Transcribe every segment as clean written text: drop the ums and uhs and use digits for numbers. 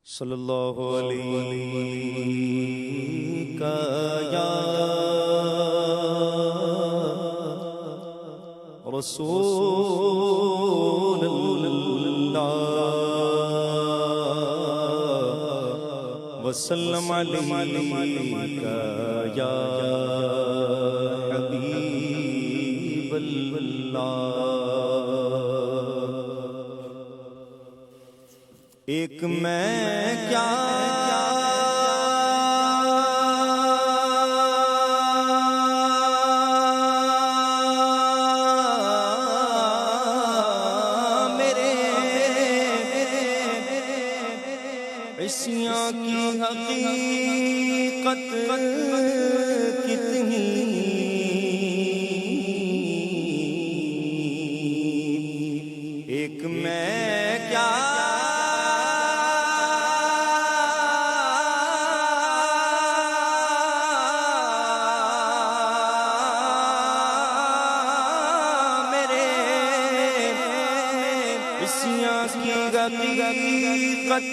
صلی اللہ علیہ یا رسول اللہ وسلم علیک یا حبیب اللہ۔ ایک میں کیا میرے عصیاں کی حقیقت کتنی، ایک میں کیا کی حقیقت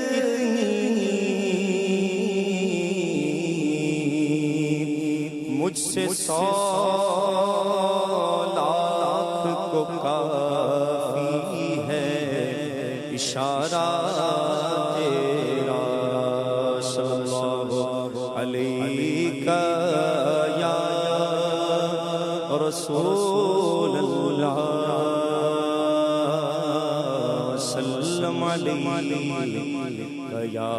کتنی، مجھ سے 100 لاکھ کو کافی ہے اشارہ تیرا، صلی اللہ علیہ یا رسول اللہ وسلم علیک یا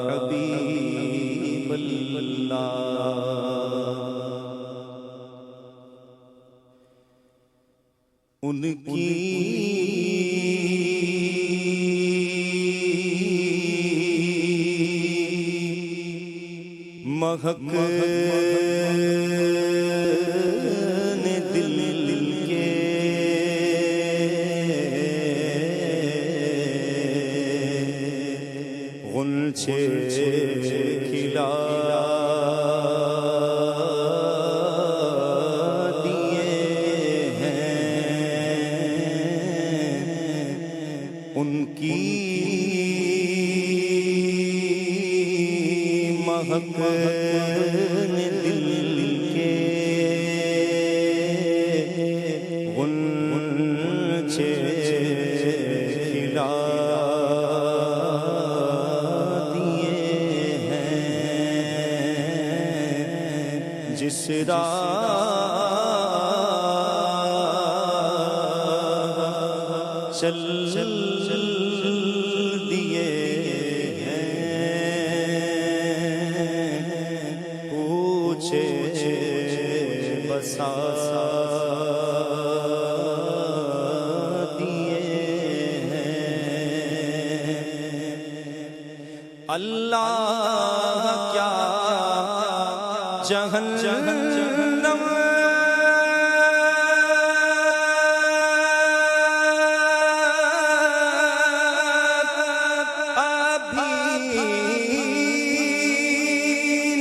حبیب اللہ۔ ان کی مہک نے دل کے غنچے کھلا دیے ہیں، ان کی مہک نے دل کے غنچے کھلا جس راہ چل دیے ہیں، پوچھے بسا دیے ہیں، اللہ کیا جہنم ابھی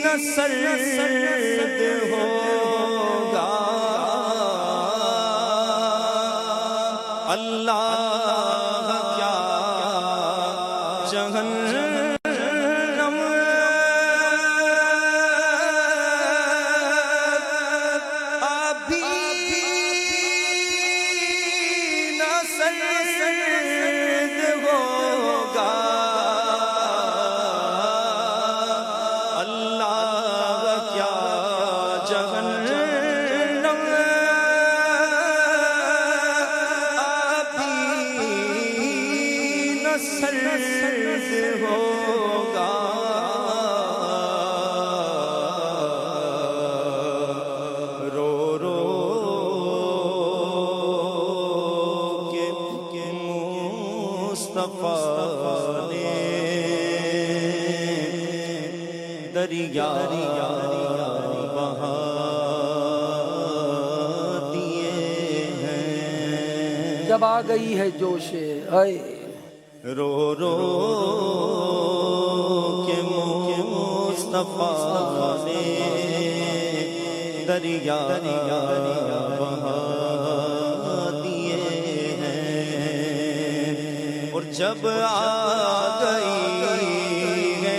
نہ سرد ہوگا، اللہ کیا جہنم سرد ہوگا، رو رو کے مصطفیٰ نے دریا بہا دیے ہیں، جب آ گئی ہے جوش آئے رو رو کے مصطفیٰ نے دریا بہا دیے ہیں، اور جب آ گئی ہے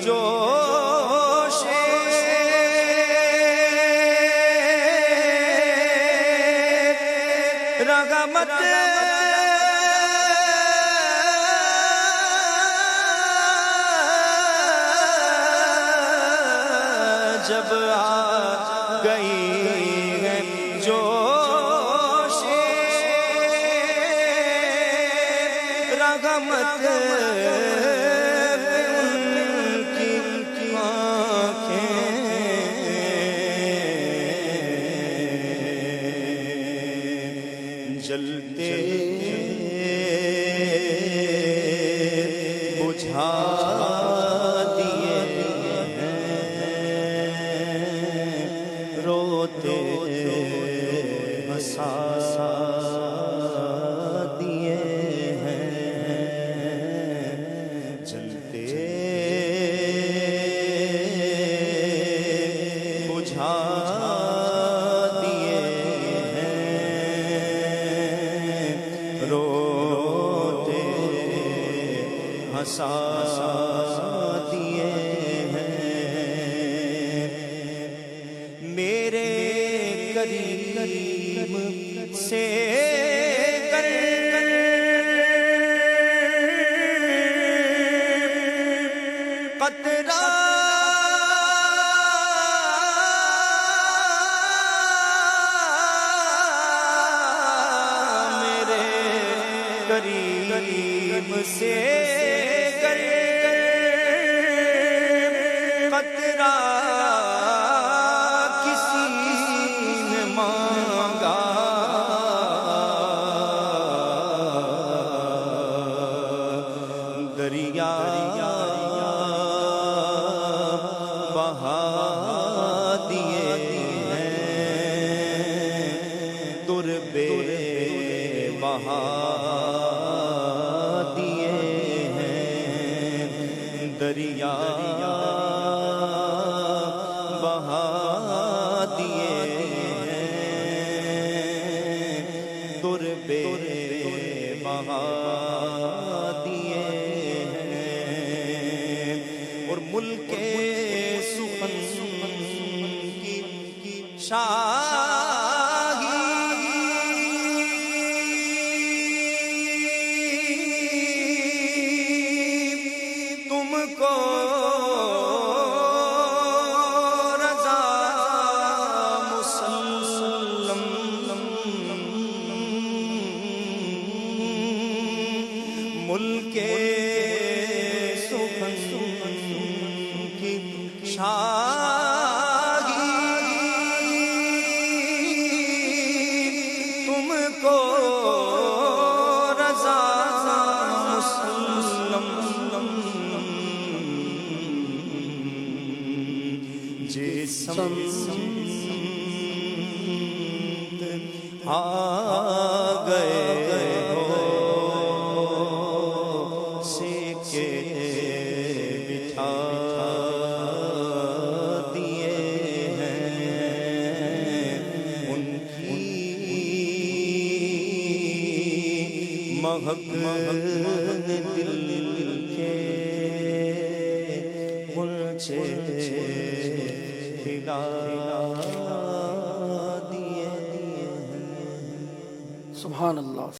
جوش رغبت جب آ گئی ہے جوش رغبت ان کی آنکھیں جلتے بجھا دیے روتے ہنسا دیے ہیں جلتے بجھا دیے ہیں روتے ہنسا دیے میرے کریم سے گر قطرہ میرے کریم سے گر قطرہ دریا بہا دیے ہیں تربے بہا دیے ہیں دریا بہا دیے ہیں تربے بہا ملک سخن کی شاہی تم کو رضا مسلم ملک شاہی تم کو رضا مسلم جسم آ گئے ہو سیکے بٹھا مہک دل کے مرچے کھلا دیے سبحان اللہ.